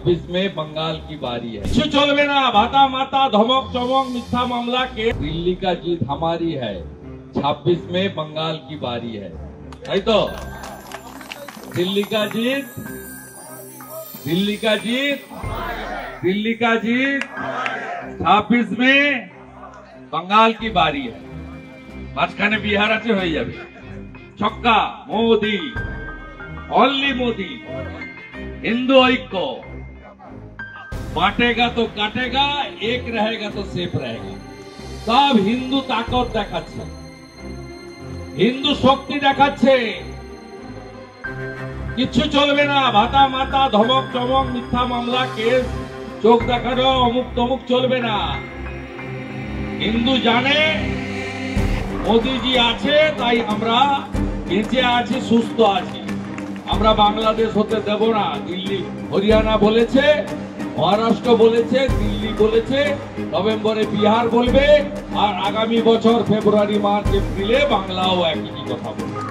में बंगाल की बारी है। कुछ चलबे ना, भाता माता धमक चमक मिथ्या मामला के दिल्ली का जीत हमारी है। 26 में बंगाल की बारी है, नहीं तो दिल्ली का जीत, दिल्ली का जीत, दिल्ली का जीत 26 में बंगाल की बारी है। মাঝখানে বিহার আছে, হয়ে যাবে ছক্কা। मोदी, ओनली मोदी। हिंदू ऐक्य बांटेगा तो काटेगा, एक रहेगा तो सेफ रहेगा। सब हिंदू ताकत देखाচ্ছে, हिंदू शक्ति देखाচ্ছে। किच्छु चलबे ना, भाता माता धमक चमक मिथ्या मामला केस चोख देखानो अमुक तमुक चलबे ना। हिंदू जाने मोदी जी আছে, তাই আমরা বেঁচে আছি, সুস্থ আছি। আমরা বাংলাদেশ হতে দেব না। দিল্লি হরিয়ানা বলেছে, মহারাষ্ট্র বলেছে, দিল্লি বলেছে, নভেম্বরে বিহার বলবে, আর আগামী বছর ফেব্রুয়ারি মার্চ এপ্রিলে বাংলাও একই কথা বলবে।